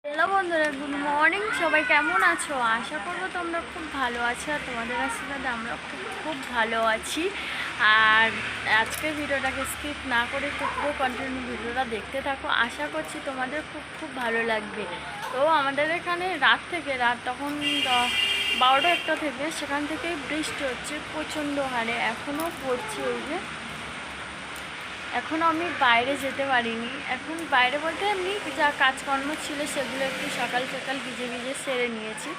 Hello বন্ধুরা, good morning. সবাই কেমন আছো? আশা করবো তোমরা খুব ভালো আছো আর তোমাদের আশীর্বাদে আমরা খুব ভালো আছি। আর আজকের ভিডিওটাকে স্কিপ না করে একটু পুরো কন্টিনিউ ভিডিওটা দেখতে থাকো। আশা করছি তোমাদের খুব ভালো লাগবে। তো আমাদের এখানে রাত তখন 12টা-1টা থেকে সেখান থেকেই বৃষ্টি হচ্ছে প্রচণ্ড হারে, এখনও পড়ছে। এই যে এখনও আমি বাইরে যেতে পারিনি। এখন বাইরে বলতে এমনি যা কাজকর্ম ছিল সেগুলো একটু সকাল সকাল ভিজে সেরে নিয়েছি।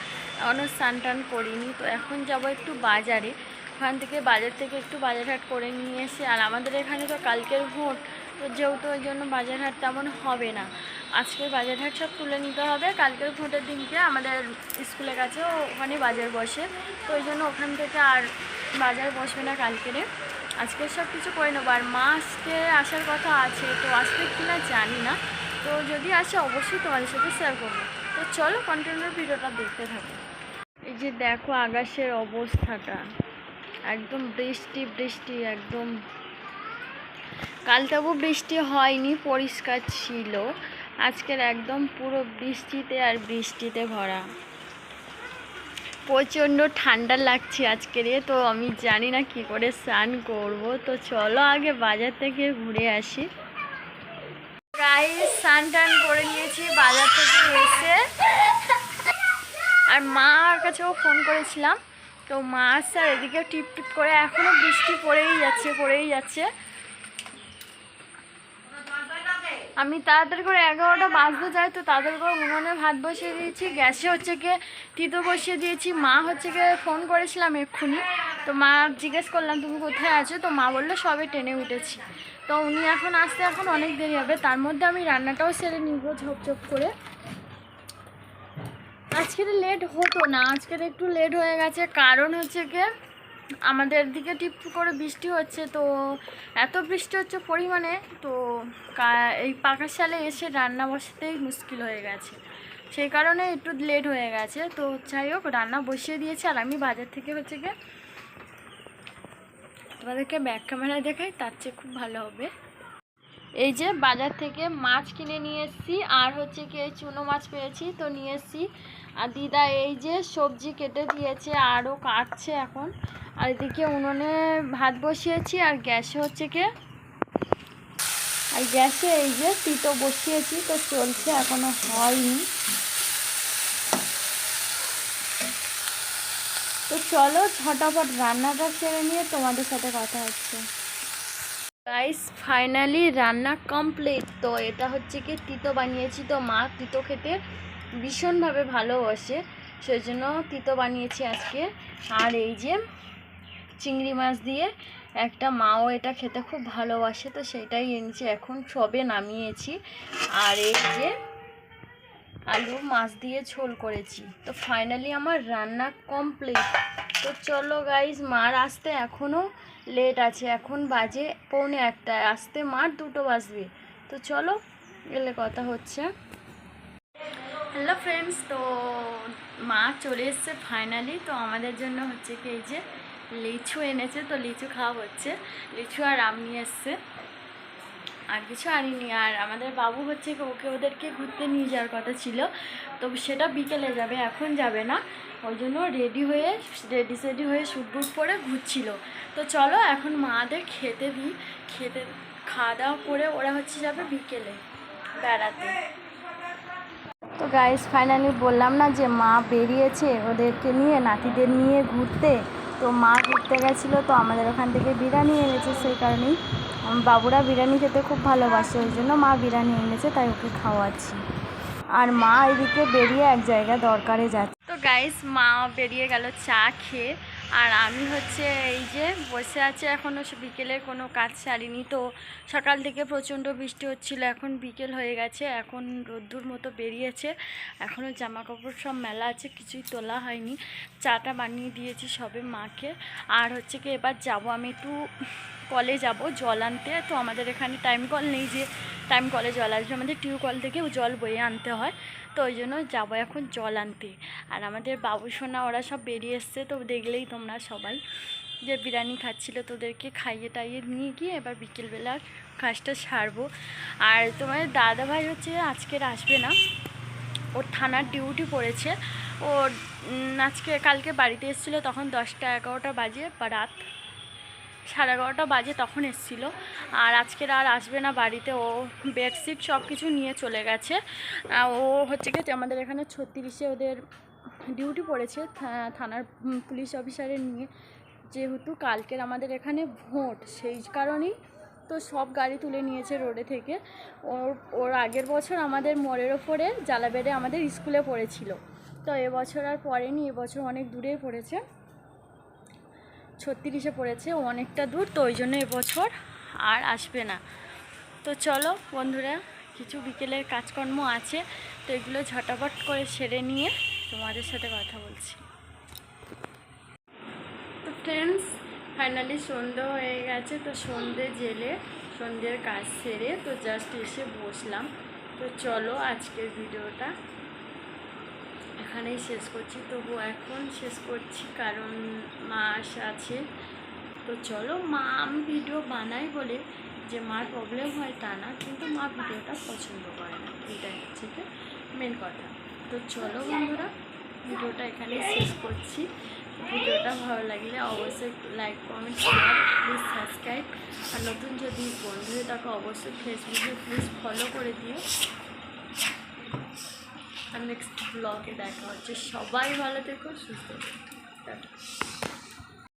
এখনও স্নান টান করিনি। তো এখন যাব একটু বাজারে। ওখান থেকে বাজার থেকে একটু বাজারহাট করে নিয়ে এসে, আর আমাদের এখানে তো কালকের ভোট, তো যেহেতু ওই জন্য বাজারহাট তেমন হবে না। আজকের বাজারহাট সব তুলে নিতে হবে। কালকের ভোটের দিনকে আমাদের স্কুলের কাছেও ওখানে বাজার বসে, তো ওই জন্য ওখান থেকে আর বাজার বসবে না কালকেরে। আজকে সব কিছু করে নেবো। আর মা আজকে আসার কথা আছে, তো আসবে কিনা জানি না। তো যদি আসে অবশ্যই তোমাদের সাথে শেয়ার করবো। তো চলো কন্টিনিউ ভিডিওটা দেখতে থাকো। এই যে দেখো আকাশের অবস্থাটা, একদম বৃষ্টি একদম। কাল তবু বৃষ্টি হয়নি, পরিষ্কার ছিল। আজকের একদম পুরো বৃষ্টিতে ভরা। প্রচণ্ড ঠান্ডা লাগছে আজকের। তো আমি জানি না কি করে স্নান করব। তো চলো আগে বাজার থেকে ঘুরে আসি। গাইস, স্নান টান করে নিয়েছি বাজার থেকে এসে। আর মার কাছেও ফোন করেছিলাম, তো মা আসছে। আর এদিকে টিপ করে এখনও বৃষ্টি পড়েই যাচ্ছে। আমি তাড়াতাড়ি করে 11টা বাজতে যাই, তো তাড়াতাড়ি করে উনুনে ভাত বসিয়ে দিয়েছি। গ্যাসে হচ্ছে গিয়ে তিতো বসিয়ে দিয়েছি। মা হচ্ছে গিয়ে ফোন করেছিলাম এক্ষুনি, তো মা জিজ্ঞেস করলাম তুমি কোথায় আছো, তো মা বললো সবে ট্রেনে উঠেছি। তো উনি এখন আসতে এখন অনেক দেরি হবে। তার মধ্যে আমি রান্নাটাও সেরে নিব ঝপঝপ করে। আজকের লেট হতো না, আজকের একটু লেট হয়ে গেছে। কারণ হচ্ছে গিয়ে আমাদের দিকে টিপ করে বৃষ্টি হচ্ছে, তো এত বৃষ্টি হচ্ছে পরিমাণে, তো এই পাখার সালে এসে রান্না বসাতেই মুশকিল হয়ে গেছে। সেই কারণে একটু লেট হয়ে গেছে। তো যাই হোক, রান্না বসিয়ে দিয়েছি। আর আমি বাজার থেকে হচ্ছে গিয়ে তোমাদেরকে ব্যাক ক্যামেরায় দেখাই, তার চেয়ে খুব ভালো হবে। এই যে বাজার থেকে মাছ কিনে নিয়ে এসেছি, আর হচ্ছে কি চুনো মাছ পেয়েছি, তো নিয়ে এসেছি। আর দিদা এই যে সবজি কেটে দিয়েছে, আরও কাটছে এখন। আর এদিকে উনুনে ভাত বসিয়েছি, আর গ্যাসে এই যে তিতো বসিয়েছি, তো চলছে, এখনো হয়নি। তো চলো ঝটাপট রান্নাটা সেরে নিয়ে তোমাদের সাথে কথা হচ্ছে। গাইস, ফাইনালি রান্না কমপ্লিট। তো এটা হচ্ছে কি তিতো বানিয়েছি। তো মা তিতো খেতে ভীষণভাবে ভালোবাসে, সেই জন্য তিতো বানিয়েছি আজকে। আর এই যে চিংড়ি মাছ দিয়ে একটা, মাও এটা খেতে খুব ভালোবাসে, তো সেটাই এনেছি। এখন সবে নামিয়েছি। আর এই যে আলু মাছ দিয়ে ঝোল করেছি। তো ফাইনালি আমার রান্না কমপ্লিট। তো চলো গাইজ, মার আসতে এখনও লেট আছে। এখন বাজে 1:45, আসতে মার 2টো বাজবে। তো চলো এলে কথা হচ্ছে। হ্যালো ফ্রেন্ডস, তো মা চলে এসছে ফাইনালি। তো আমাদের জন্য হচ্ছে কি এই যে লিচু এনেছে, তো লিচু খাওয়া হচ্ছে। লিচু আর আম নিয়ে এসছে, আর কিছু আনিনি। আর আমাদের বাবু হচ্ছে ওদেরকে ঘুরতে নিয়ে যাওয়ার কথা ছিল, তো সেটা বিকেলে যাবে, এখন যাবে না। ওই জন্য রেডি হয়ে স্যুট বুট পরে ঘুরছিল। তো চলো এখন মাদের খেতে দিই। খাওয়া দাওয়া করে ওরা হচ্ছে যাবে বিকেলে বেড়াতে। তো গাইস, ফাইনালি বললাম না যে মা বেরিয়েছে ওদেরকে নিয়ে, নাতিদের নিয়ে ঘুরতে। তো মা ঘুরতে গেছিলো, তো আমাদের ওখান থেকে বিরিয়ানি এনেছে। সেই কারণেই বাবুরা বিরিয়ানি খেতে খুব ভালোবাসে, ওই জন্য মা বিরিয়ানি এনেছে, তাই ওকে খাওয়াচ্ছি। আর মা এদিকে বেরিয়ে এক জায়গায় দরকারে যাচ্ছে। তো গাইস, মা বেরিয়ে গেল চা খেয়ে। আর আমি হচ্ছে এই যে বসে আছি, এখনও বিকেলের কোনো কাজ সারিনি। তো সকাল থেকে প্রচণ্ড বৃষ্টি হচ্ছিল, এখন বিকেল হয়ে গেছে, এখন রোদ্দুর মতো বেরিয়েছে। এখনও জামা কাপড় সব মেলা আছে, কিছুই তোলা হয়নি। চাটা বানিয়ে দিয়েছি সবে মাকে। আর হচ্ছে কি এবার যাব আমি একটু কলে যাব জল আনতে। তো আমাদের এখানে টাইম কল নেই যে টাইম কলে জল আসবে, আমাদের টিউবওয়েল থেকে জল বয়ে আনতে হয়। তো ওই জন্য যাবো এখন জল আনতে। আর আমাদের বাবু সোনা ওরা সব বেরিয়ে এসছে, তো দেখলেই তোমরা সবাই যে বিরিয়ানি খাচ্ছিলো, তোদেরকে খাইয়ে টাইয়ে নিয়ে গিয়ে এবার বিকেলবেলার কাজটা সারবো। আর তোমাদের দাদাভাই হচ্ছে আজকের আসবে না, ওর থানার ডিউটি পড়েছে। ওর কালকে বাড়িতে এসেছিলো তখন 10টা-11টা বাজে বা রাত 11:30 বাজে তখন এসেছিলো। আর আজকের আর আসবে না বাড়িতে, ও বেডশিট সব কিছু নিয়ে চলে গেছে। ও হচ্ছে কি আমাদের এখানে 36-এ ওদের ডিউটি পড়েছে থানার পুলিশ অফিসারের নিয়ে। যেহেতু কালকের আমাদের এখানে ভোট, সেই কারণেই তো সব গাড়ি তুলে নিয়েছে রোডে থেকে। ওর আগের বছর আমাদের মোড়ের ওপরে জালাবেড়ে আমাদের স্কুলে পড়েছিল, তো এবছর আর পড়েনি, এবছর অনেক দূরেই পড়েছে, 36-এ পড়েছে, অনেকটা দূর, তো ওই জন্য এবছর আর আসবে না। তো চলো বন্ধুরা, কিছু বিকেলের কাজকর্ম আছে, তো এগুলো ঝটাপট করে সেরে নিয়ে তোমাদের সাথে কথা বলছি। তো ফ্রেন্ডস, ফাইনালি সন্ধে হয়ে গেছে, তো সন্ধ্যের কাজ সেরে তো জাস্ট এসে বসলাম। তো চলো আজকের ভিডিওটা এখানেই শেষ করছি। তবু এখন শেষ করছি কারণ মা আছে। তো চলো, মা আমি ভিডিও বানাই বলে যে মার প্রবলেম হয় তা না, কিন্তু মা ভিডিওটা পছন্দ করে না, এটাই হচ্ছে কি মেন কথা। তো চলো বন্ধুরা, ভিডিওটা এখানেই শেষ করছি। ভিডিওটা ভালো লাগলে অবশ্যই like, comment, share, please subscribe. আর নতুন যদি বন্ধু হয়ে থাকো অবশ্যই ফেসবুকে প্লিজ ফলো করে দিও। আর নেক্সট ব্লগে দেখা হচ্ছে। সবাই ভালো থেকো, সুস্থ থেকো, টাটা।